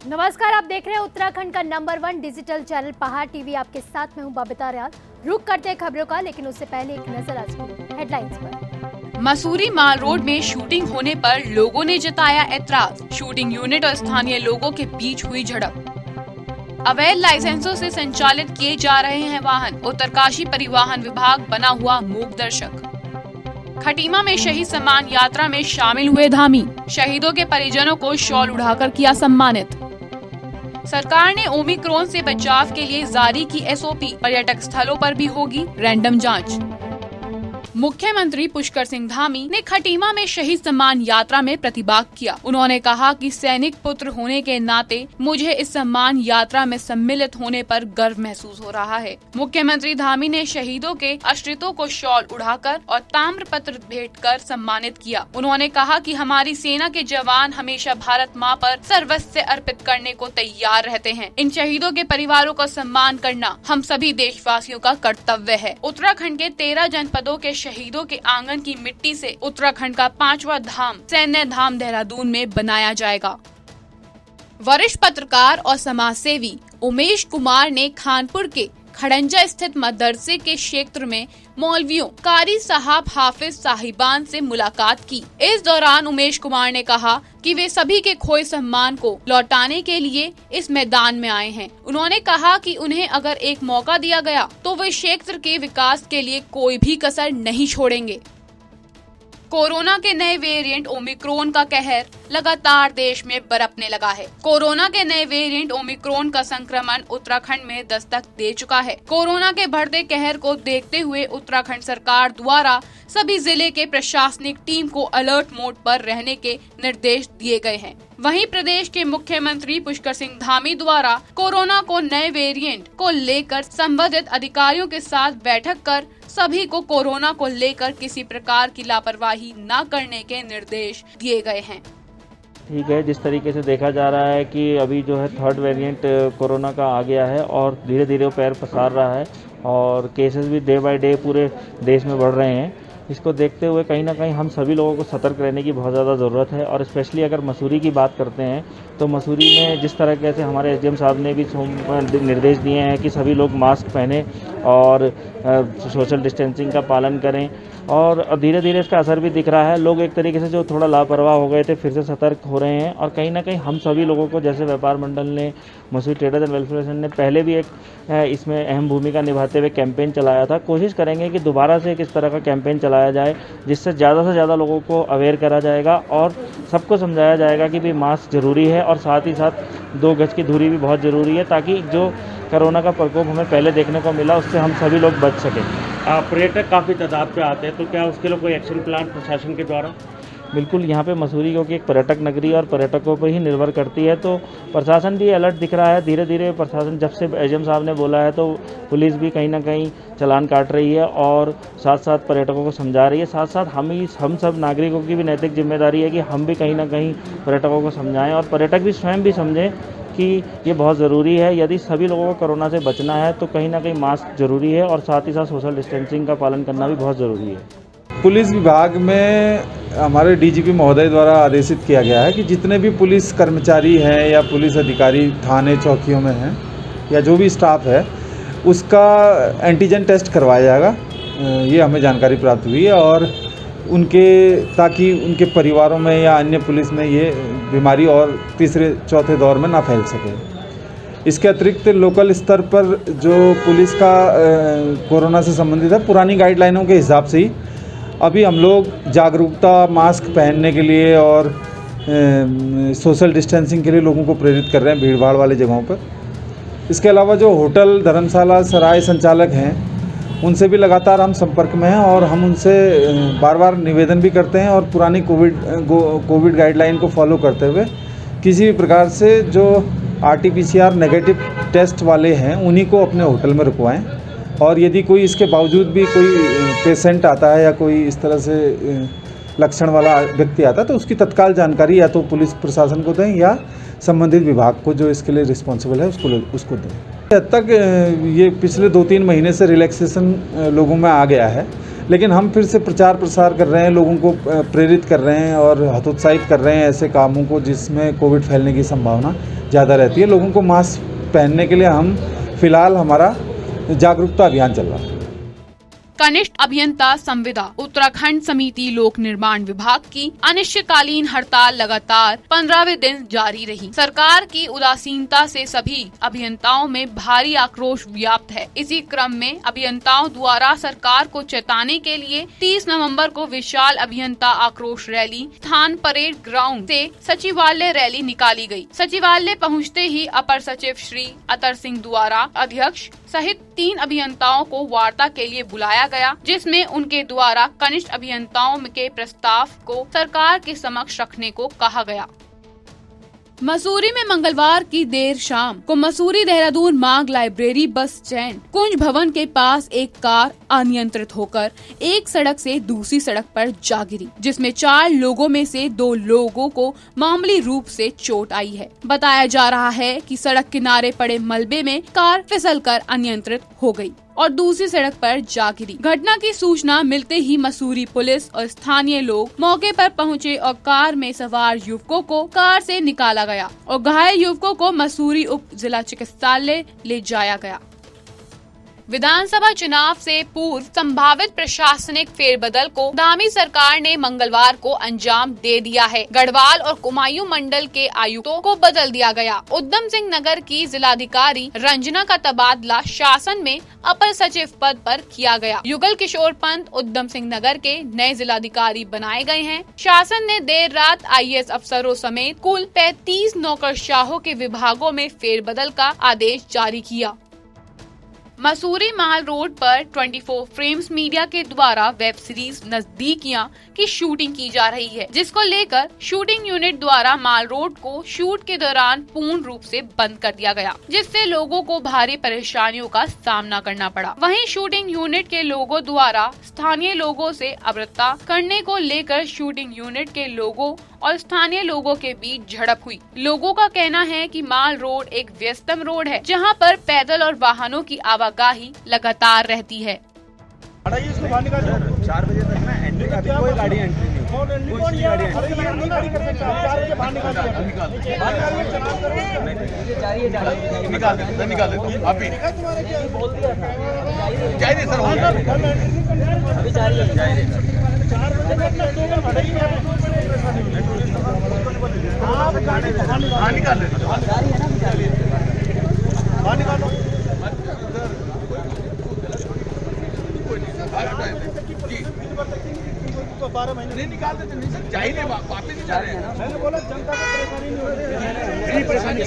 नमस्कार, आप देख रहे हैं उत्तराखंड का नंबर 1 डिजिटल चैनल पहाड़ टीवी। आपके साथ मैं हूं बबीता रियाल। रुक करते हैं खबरों का, लेकिन उससे पहले एक नजर आज की हेडलाइंस पर। मसूरी माल रोड में शूटिंग होने पर लोगों ने जताया ऐतराज। शूटिंग यूनिट और स्थानीय लोगों के बीच हुई झड़प। अवैध लाइसेंसों से संचालित किए जा रहे हैं वाहन। उत्तरकाशी परिवहन विभाग बना हुआ मूक दर्शक। खटीमा में शहीद सम्मान यात्रा में शामिल हुए धामी। शहीदों के परिजनों को शॉल उड़ाकर किया सम्मानित। सरकार ने ओमिक्रॉन से बचाव के लिए जारी की एसओपी। पर्यटक स्थलों पर भी होगी रैंडम जांच। मुख्यमंत्री पुष्कर सिंह धामी ने खटीमा में शहीद सम्मान यात्रा में प्रतिभाग किया। उन्होंने कहा कि सैनिक पुत्र होने के नाते मुझे इस सम्मान यात्रा में सम्मिलित होने पर गर्व महसूस हो रहा है। मुख्यमंत्री धामी ने शहीदों के आश्रितों को शॉल उड़ाकर और ताम्र पत्र भेंट कर सम्मानित किया। उन्होंने कहा कि हमारी सेना के जवान हमेशा भारत माँ पर सर्वस्व अर्पित करने को तैयार रहते हैं। इन शहीदों के परिवारों का सम्मान करना हम सभी देशवासियों का कर्तव्य है। उत्तराखंड के 13 जनपदों के शहीदों के आंगन की मिट्टी से उत्तराखंड का 5वां धाम सैन्य धाम देहरादून में बनाया जाएगा। वरिष्ठ पत्रकार और समाज सेवी उमेश कुमार ने खानपुर के खड़ंजा स्थित मदरसे के क्षेत्र में मौलवियों कारी साहब हाफिज साहिबान से मुलाकात की। इस दौरान उमेश कुमार ने कहा कि वे सभी के खोए सम्मान को लौटाने के लिए इस मैदान में आए हैं। उन्होंने कहा कि उन्हें अगर एक मौका दिया गया तो वे क्षेत्र के विकास के लिए कोई भी कसर नहीं छोड़ेंगे। कोरोना के नए वेरिएंट ओमिक्रॉन का कहर लगातार देश में बरपने लगा है। कोरोना के नए वेरिएंट ओमिक्रॉन का संक्रमण उत्तराखंड में दस्तक दे चुका है। कोरोना के बढ़ते कहर को देखते हुए उत्तराखंड सरकार द्वारा सभी जिले के प्रशासनिक टीम को अलर्ट मोड पर रहने के निर्देश दिए गए हैं। वहीं प्रदेश के मुख्यमंत्री पुष्कर सिंह धामी द्वारा कोरोना को नए वेरिएंट को लेकर संबंधित अधिकारियों के साथ बैठक कर सभी को कोरोना को लेकर किसी प्रकार की लापरवाही न करने के निर्देश दिए गए हैं। ठीक है, जिस तरीके से देखा जा रहा है कि अभी जो है 3rd वेरिएंट कोरोना का आ गया है और धीरे धीरे वो पैर पसार रहा है और केसेस भी डे बाय डे पूरे देश में बढ़ रहे हैं। इसको देखते हुए कहीं ना कहीं हम सभी लोगों को सतर्क रहने की बहुत ज़्यादा ज़रूरत है। और स्पेशली अगर मसूरी की बात करते हैं तो मसूरी में जिस तरह से हमारे एसडीएम साहब ने भी निर्देश दिए हैं कि सभी लोग मास्क पहने और सोशल डिस्टेंसिंग का पालन करें और धीरे धीरे इसका असर भी दिख रहा है। लोग एक तरीके से जो थोड़ा लापरवाह हो गए थे फिर से सतर्क हो रहे हैं और कहीं ना कहीं हम सभी लोगों को, जैसे व्यापार मंडल ने, Mussoorie traders and welfare association ने पहले भी एक इसमें अहम भूमिका निभाते हुए कैंपेन चलाया था। कोशिश करेंगे कि दोबारा से इस तरह का कैंपेन चलाया जाए जिससे ज़्यादा से ज़्यादा लोगों को अवेयर करा जाएगा और सबको समझाया जाएगा कि भी मास्क ज़रूरी है और साथ ही साथ 2 गज की दूरी भी बहुत ज़रूरी है ताकि जो कोरोना का प्रकोप हमें पहले देखने को मिला उससे हम सभी लोग बच सकें। पर्यटक काफ़ी तादाद पे आते हैं, तो क्या उसके लिए कोई एक्शन प्लान प्रशासन के द्वारा? बिल्कुल, यहाँ पे मसूरी क्योंकि एक पर्यटक नगरी और पर्यटकों पर ही निर्भर करती है तो प्रशासन भी अलर्ट दिख रहा है। धीरे धीरे प्रशासन, जब से एसडीएम साहब ने बोला है तो पुलिस भी कहीं ना कहीं चालान काट रही है और साथ साथ पर्यटकों को समझा रही है। साथ साथ हम सब नागरिकों की भी नैतिक जिम्मेदारी है कि हम भी कहीं ना कहीं पर्यटकों को समझाएं और पर्यटक भी स्वयं भी समझें कि ये बहुत ज़रूरी है। यदि सभी लोगों को कोरोना से बचना है तो कहीं ना कहीं मास्क ज़रूरी है और साथ ही साथ सोशल डिस्टेंसिंग का पालन करना भी बहुत ज़रूरी है। पुलिस विभाग में हमारे डीजीपी महोदय द्वारा आदेशित किया गया है कि जितने भी पुलिस कर्मचारी हैं या पुलिस अधिकारी थाने चौकियों में हैं या जो भी स्टाफ है उसका एंटीजन टेस्ट करवाया जाएगा। ये हमें जानकारी प्राप्त हुई है और ताकि उनके परिवारों में या अन्य पुलिस में ये बीमारी और तीसरे चौथे दौर में ना फैल सके। इसके अतिरिक्त लोकल स्तर पर जो पुलिस का कोरोना से संबंधित है, पुरानी गाइडलाइनों के हिसाब से ही अभी हम लोग जागरूकता, मास्क पहनने के लिए और सोशल डिस्टेंसिंग के लिए लोगों को प्रेरित कर रहे हैं भीड़भाड़ वाली जगहों पर। इसके अलावा जो होटल, धर्मशाला, सराय संचालक हैं उनसे भी लगातार हम संपर्क में हैं और हम उनसे बार बार निवेदन भी करते हैं और पुरानी कोविड गाइडलाइन को फॉलो करते हुए किसी भी प्रकार से जो RT-PCR नेगेटिव टेस्ट वाले हैं उन्हीं को अपने होटल में रुकवाएं। और यदि कोई इसके बावजूद भी कोई पेशेंट आता है या कोई इस तरह से लक्षण वाला व्यक्ति आता है तो उसकी तत्काल जानकारी या तो पुलिस प्रशासन को दें या संबंधित विभाग को जो इसके लिए रिस्पॉन्सिबल है उसको दें। हद तक ये पिछले 2-3 महीने से रिलैक्सेशन लोगों में आ गया है, लेकिन हम फिर से प्रचार प्रसार कर रहे हैं, लोगों को प्रेरित कर रहे हैं और हतोत्साहित कर रहे हैं ऐसे कामों को जिसमें कोविड फैलने की संभावना ज़्यादा रहती है। लोगों को मास्क पहनने के लिए हम फिलहाल हमारा जागरूकता अभियान चल रहा है। कनिष्ठ अभियंता संविदा उत्तराखंड समिति लोक निर्माण विभाग की अनिश्चितकालीन हड़ताल लगातार 15वें दिन जारी रही। सरकार की उदासीनता से सभी अभियंताओं में भारी आक्रोश व्याप्त है। इसी क्रम में अभियंताओं द्वारा सरकार को चेताने के लिए 30 नवंबर को विशाल अभियंता आक्रोश रैली स्थान परेड ग्राउंड से सचिवालय रैली निकाली गई। सचिवालय पहुंचते ही अपर सचिव श्री अतर सिंह द्वारा अध्यक्ष सहित 3 अभियंताओं को वार्ता के लिए बुलाया गया, जिसमें उनके द्वारा कनिष्ठ अभियंताओं के प्रस्ताव को सरकार के समक्ष रखने को कहा गया। मसूरी में मंगलवार की देर शाम को मसूरी देहरादून मार्ग लाइब्रेरी बस स्टैंड कुंज भवन के पास एक कार अनियंत्रित होकर एक सड़क से दूसरी सड़क पर जा गिरी, जिसमें 4 लोगों में से 2 लोगों को मामूली रूप से चोट आई है। बताया जा रहा है कि सड़क किनारे पड़े मलबे में कार फिसलकर अनियंत्रित हो गई और दूसरी सड़क पर जा गिरी। घटना की सूचना मिलते ही मसूरी पुलिस और स्थानीय लोग मौके पर पहुंचे और कार में सवार युवकों को कार से निकाला गया और घायल युवकों को मसूरी उप जिला चिकित्सालय ले जाया गया। विधानसभा चुनाव से पूर्व संभावित प्रशासनिक फेरबदल को धामी सरकार ने मंगलवार को अंजाम दे दिया है। गढ़वाल और कुमायूं मंडल के आयुक्तों को बदल दिया गया। उद्यम सिंह नगर की जिलाधिकारी रंजना का तबादला शासन में अपर सचिव पद पर किया गया। युगल किशोर पंत उद्यम सिंह नगर के नए जिलाधिकारी बनाए गए हैं। शासन ने देर रात IAS अफसरों समेत कुल 35 नौकरशाहों के विभागों में फेरबदल का आदेश जारी किया। मसूरी माल रोड पर 24 फ्रेम्स मीडिया के द्वारा वेब सीरीज नजदीकियां की शूटिंग की जा रही है, जिसको लेकर शूटिंग यूनिट द्वारा माल रोड को शूट के दौरान पूर्ण रूप से बंद कर दिया गया, जिससे लोगों को भारी परेशानियों का सामना करना पड़ा। वहीं शूटिंग यूनिट के लोगों द्वारा स्थानीय लोगों से अवगत करने को लेकर शूटिंग यूनिट के लोगों और स्थानीय लोगों के बीच झड़प हुई। लोगों का कहना है कि माल रोड एक व्यस्तम रोड है, जहां पर पैदल और वाहनों की आवाजाही लगातार रहती है। 4 बजे तक ना एंट्री अभी कोई गाड़ी एंट्री नहीं, कोई गाड़ी निकाल दे आप भी चाहिए सर, हो गया अभी चाहिए निकाल तो 12 महीने नहीं निकाल देते, नहीं सर चाहिए वापस नहीं जा रहे हैं। मैंने बोला जनता को परेशानी नहीं हो रही है, परेशानी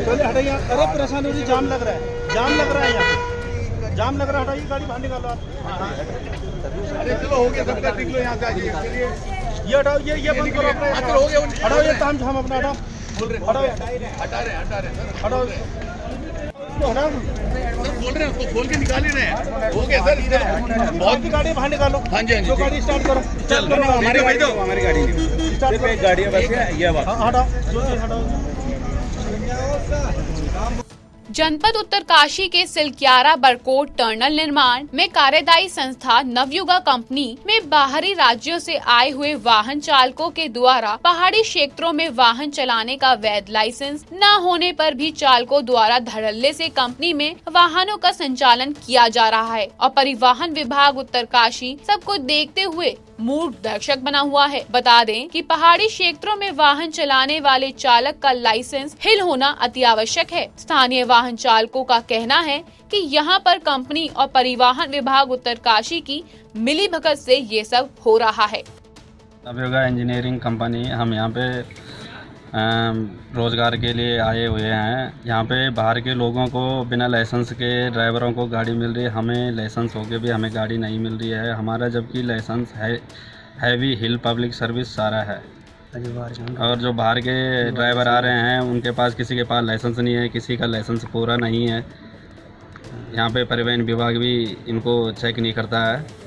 पहले हटाइए। अरे परेशानी हो रही, जाम लग रहा है, जाम लग रहा है, यहाँ जाम लग रहा है, हटाइए गाड़ी बाहर निकालो आप। अरे चलो हो गया सबका, निकलो यहाँ से आइए, ये हटाओ, ये बंद करो अपना, हो गया हटाओ, ये ताम झाम अपना हटाओ, हटाओ हटा रहे हटाओ बोल रहे हैं, उसको खोल के निकाल ही रहे हैं। हो गया सर, बहुत की गाड़ी बाहर निकालो। हाँ जी, जो गाड़ी स्टार्ट करो, चल हमारी गाड़ी दो, हमारी गाड़ी सिर्फ एक गाड़ी है बस, ये बात हटाओ। जनपद उत्तरकाशी के सिलक्यारा बरकोट टनल निर्माण में कार्यदायी संस्था नवयुगा कंपनी में बाहरी राज्यों से आए हुए वाहन चालकों के द्वारा पहाड़ी क्षेत्रों में वाहन चलाने का वैध लाइसेंस न होने पर भी चालकों द्वारा धड़ल्ले से कंपनी में वाहनों का संचालन किया जा रहा है और परिवहन विभाग उत्तरकाशी सबको देखते हुए मूर्ख दर्शक बना हुआ है। बता दें कि पहाड़ी क्षेत्रों में वाहन चलाने वाले चालक का लाइसेंस हिल होना अति आवश्यक है। स्थानीय वाहन चालकों का कहना है कि यहां पर कंपनी और परिवहन विभाग उत्तरकाशी की मिलीभगत से ये सब हो रहा है। नवयुगा इंजीनियरिंग कंपनी, हम यहाँ पे रोजगार के लिए आए हुए हैं। यहाँ पे बाहर के लोगों को बिना लाइसेंस के ड्राइवरों को गाड़ी मिल रही है, हमें लाइसेंस होके भी हमें गाड़ी नहीं मिल रही है। हमारा जबकि लाइसेंस है हैवी हिल पब्लिक सर्विस सारा है, और जो बाहर के ड्राइवर आ रहे हैं उनके पास किसी के पास लाइसेंस नहीं है, किसी का लाइसेंस पूरा नहीं है। यहाँ पे परिवहन विभाग भी इनको चेक नहीं करता है।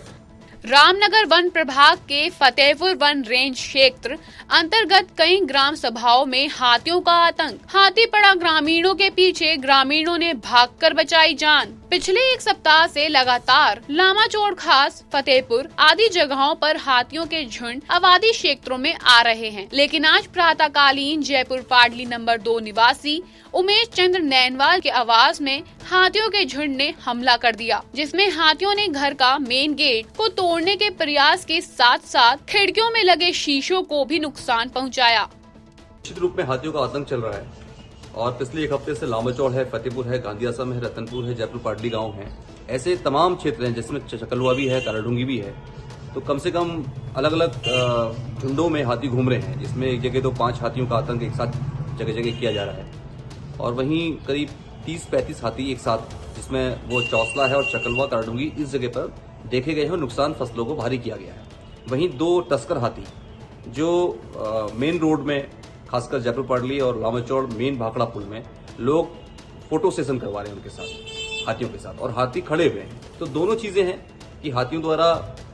रामनगर वन प्रभाग के फतेहपुर वन रेंज क्षेत्र अंतर्गत कई ग्राम सभाओं में हाथियों का आतंक। हाथी पड़ा ग्रामीणों के पीछे, ग्रामीणों ने भागकर बचाई जान। पिछले एक सप्ताह से लगातार लामाचौड़, खास फतेहपुर आदि जगहों पर हाथियों के झुंड आबादी क्षेत्रों में आ रहे हैं। लेकिन आज प्रातःकालीन जयपुर पाडली नंबर 2 निवासी उमेश चंद्र नैनवाल के आवास में हाथियों के झुंड ने हमला कर दिया, जिसमें हाथियों ने घर का मेन गेट को तोड़ने के प्रयास के साथ साथ खिड़कियों में लगे शीशों को भी नुकसान पहुंचाया। निश्चित रूप में हाथियों का आतंक चल रहा है और पिछले एक हफ्ते से लामाचौड़ है, फतेहपुर है, गांधी आश्रम है, रतनपुर है, जयपुर पाडली गांव है, ऐसे तमाम क्षेत्र हैं जिसमें चकलवा भी है, काराडूंगी भी है। तो कम से कम अलग अलग झुंडों में हाथी घूम रहे हैं, जिसमें एक जगह तो 5 हाथियों का आतंक एक साथ जगह जगह किया जा रहा है और वहीं करीब 30-35 हाथी एक साथ, जिसमें वो चौसला है और चकलवा, काराडूंगी इस जगह पर देखे गए हैं। नुकसान फसलों को भारी किया गया है। वहीं 2 तस्कर हाथी जो मेन रोड में, खासकर जयपुर पाडली और लामाचौड़ मेन भाखड़ा पुल में लोग फोटो सेशन करवा रहे हैं उनके साथ, हाथियों के साथ, और हाथी खड़े हुए हैं। तो दोनों चीजें हैं कि हाथियों द्वारा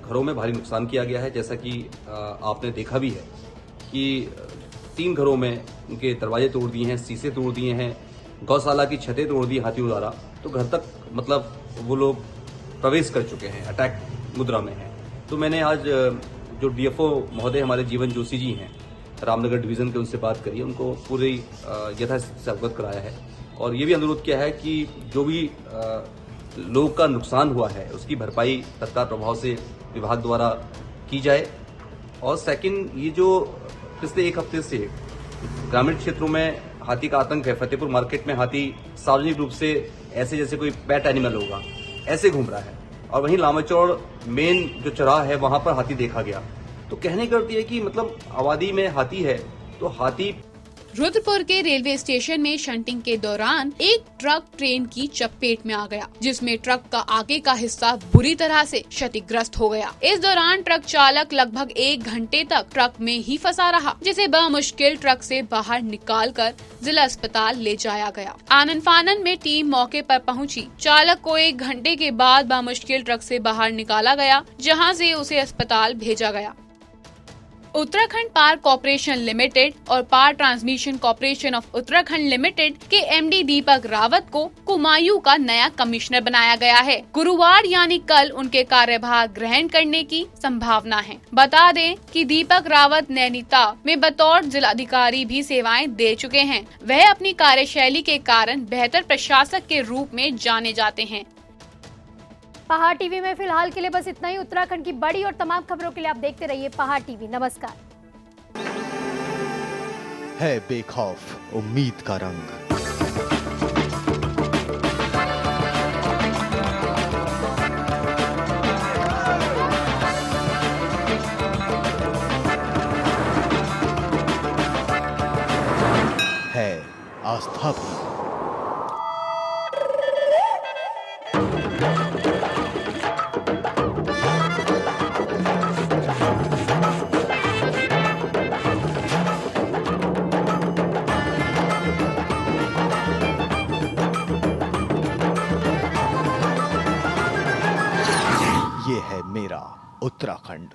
घरों में भारी नुकसान किया गया है, जैसा कि आपने देखा भी है कि 3 घरों में उनके दरवाजे तोड़ दिए हैं, शीशे तोड़ दिए हैं, गौशाला की छतें तोड़ दी हाथियों द्वारा। तो घर तक मतलब वो लोग प्रवेश कर चुके हैं, अटैक मुद्रा में है। तो मैंने आज जो डीएफओ महोदय हमारे जीवन जोशी जी हैं रामनगर डिवीजन के, उनसे बात करी, उनको पूरी यथास्थिति से अवगत कराया है और ये भी अनुरोध किया है कि जो भी लोगों का नुकसान हुआ है उसकी भरपाई तत्काल प्रभाव से विभाग द्वारा की जाए। और सेकंड, ये जो पिछले एक हफ्ते से ग्रामीण क्षेत्रों में हाथी का आतंक है, फतेहपुर मार्केट में हाथी सार्वजनिक रूप से ऐसे जैसे कोई पेट एनिमल होगा ऐसे घूम रहा है, और वहीं लामाचौड़ मेन जो चौराहा है वहां पर हाथी देखा गया। तो कहने करती है कि मतलब आबादी में हाथी है तो हाथी। रुद्रपुर के रेलवे स्टेशन में शंटिंग के दौरान एक ट्रक ट्रेन की चपेट में आ गया, जिसमें ट्रक का आगे का हिस्सा बुरी तरह से क्षतिग्रस्त हो गया। इस दौरान ट्रक चालक लगभग 1 घंटे तक ट्रक में ही फंसा रहा, जिसे बमुश्किल ट्रक से बाहर निकालकर जिला अस्पताल ले जाया गया। आनन फानन में टीम मौके पर पहुंची। चालक को 1 घंटे के बाद बमुश्किल ट्रक से बाहर निकाला गया, जहां से उसे अस्पताल भेजा गया। उत्तराखंड पावर कॉर्पोरेशन लिमिटेड और power transmission corporation of Uttarakhand limited के एमडी दीपक रावत को कुमायूं का नया कमिश्नर बनाया गया है। गुरुवार यानी कल उनके कार्यभार ग्रहण करने की संभावना है। बता दें कि दीपक रावत नैनीताल में बतौर जिलाधिकारी भी सेवाएं दे चुके हैं। वह अपनी कार्यशैली के कारण बेहतर प्रशासक के रूप में जाने जाते हैं। पहाड़ टीवी में फिलहाल के लिए बस इतना ही। उत्तराखंड की बड़ी और तमाम खबरों के लिए आप देखते रहिए पहाड़ टीवी। नमस्कार। है बेखौफ उम्मीद का रंग, है आस्था भी। ये है मेरा उत्तराखंड।